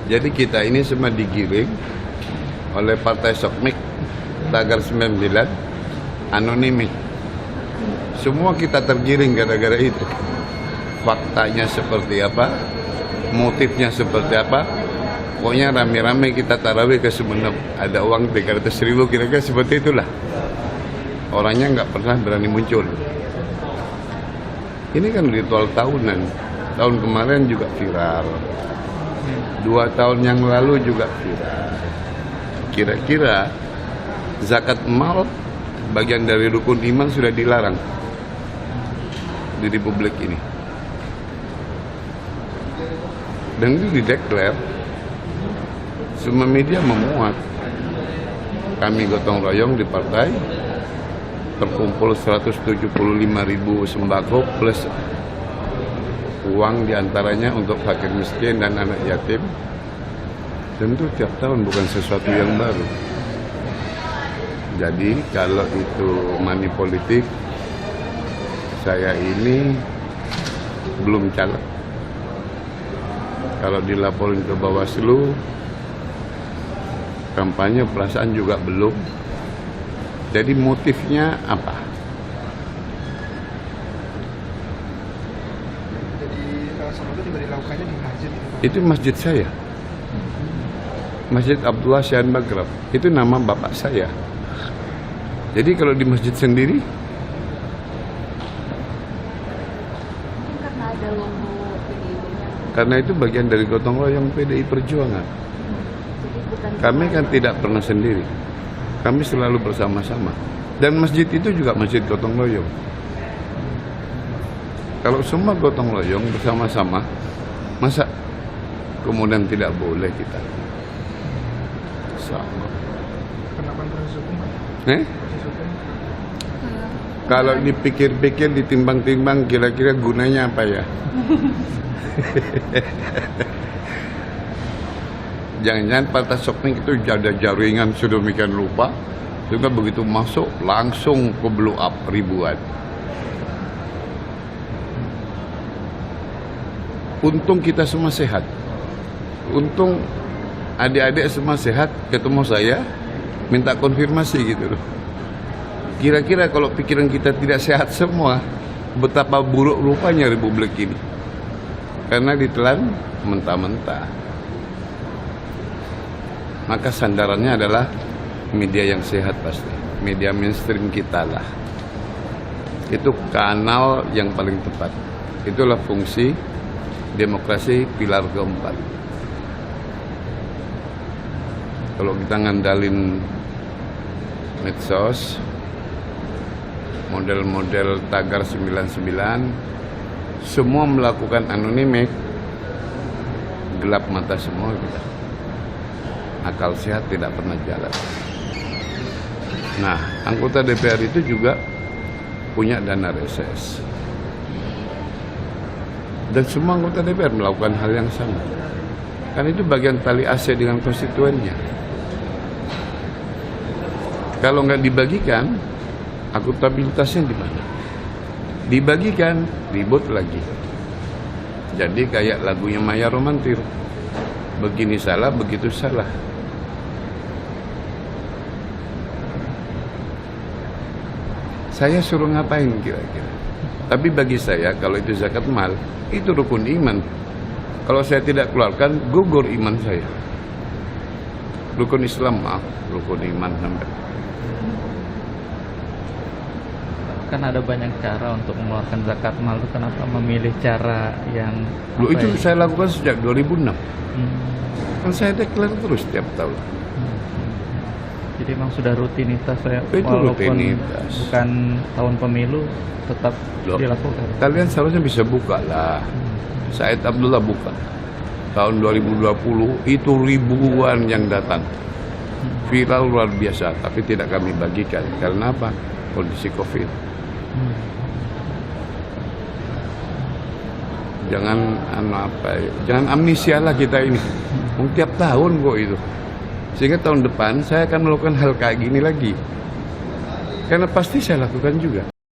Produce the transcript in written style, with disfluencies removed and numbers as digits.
Jadi kita ini semua digiring oleh Partai Sokmik, Tagar 99, Anonimik. Semua kita tergiring gara-gara itu. Faktanya seperti apa, motifnya seperti apa. Pokoknya rame-rame kita tarawih ke Sumeneb. Ada uang 300.000 kira-kira seperti itulah. Orangnya nggak pernah berani muncul. Ini kan ritual tahunan. Tahun kemarin juga viral. 2 tahun yang lalu juga viral. Kira-kira zakat mal bagian dari rukun iman sudah dilarang di Republik ini. Dan itu dideklar. Semua media memuat. Kami gotong royong di partai terkumpul 175.000 sembako plus uang diantaranya untuk fakir miskin dan anak yatim. Tentu tiap tahun bukan sesuatu yang baru. Jadi kalau itu money politik, saya ini belum caleg. Kalau dilaporin ke Bawaslu, kampanye perasaan juga belum. Jadi motifnya apa? Jadi sama itu juga dilakukannya di masjid. Itu masjid saya. Masjid Abdullah Syahan Bagrab. Itu nama bapak saya. Jadi kalau di masjid sendiri, karena ada logo PDI-nya. karena itu bagian dari gotong royong PDI Perjuangan. Jadi bukan Kami kan tidak pernah sendiri. Kami selalu bersama-sama. Dan masjid itu juga masjid gotong royong. Kalau semua gotong royong bersama-sama, masa kemudian tidak boleh kita? Sama. Kenapa proses hukum, Pak? Proses hukum. Kalau dipikir-pikir, ditimbang-timbang, kira-kira gunanya apa ya? Jangan-jangan Partai Sokmik itu ada jaringan sedemikian rupa, sehingga begitu masuk langsung ke blow up ribuan. Untung kita semua sehat. Untung adik-adik semua sehat, ketemu saya, minta konfirmasi gitu loh. Kira-kira kalau pikiran kita tidak sehat semua, betapa buruk rupanya Republik ini. Karena ditelan mentah-mentah. Maka sandarannya adalah media yang sehat pasti. Media mainstream kita lah. Itu kanal yang paling tepat. Itulah fungsi demokrasi pilar keempat. Kalau kita ngandalin medsos, model-model Tagar 99, semua melakukan anonimik, gelap mata semua kita. Akal sehat tidak pernah jalan. Nah, anggota DPR itu juga punya dana reses. Dan semua anggota DPR melakukan hal yang sama. Kan itu bagian tali AC dengan konstituennya. Kalau nggak dibagikan, akuntabilitasnya di mana? Dibagikan, ribut lagi. Jadi kayak lagunya Maya Romantir. Begini salah, begitu salah. Saya suruh ngapain kira-kira? Tapi bagi saya, kalau itu zakat mal, itu rukun iman. Kalau saya tidak keluarkan, gugur iman saya. Rukun Islam, maaf, rukun iman sampai. Kan ada banyak cara untuk mengeluarkan zakat mal, itu kenapa memilih cara yang Loh, itu saya lakukan sejak 2006. Kan saya deklar terus setiap tahun. Jadi memang sudah rutinitas saya, Itu walaupun rutinitas. bukan tahun pemilu tetap Loh, dilakukan. kalian seharusnya bisa buka lah. Said Abdullah buka. Tahun 2020 itu ribuan yang datang. Viral luar biasa, tapi tidak kami bagikan. Karena apa? Kondisi COVID. Jangan jangan amnesia lah kita ini. Tiap tahun kok itu. Sehingga tahun depan saya akan melakukan hal kayak gini lagi. Karena pasti saya lakukan juga.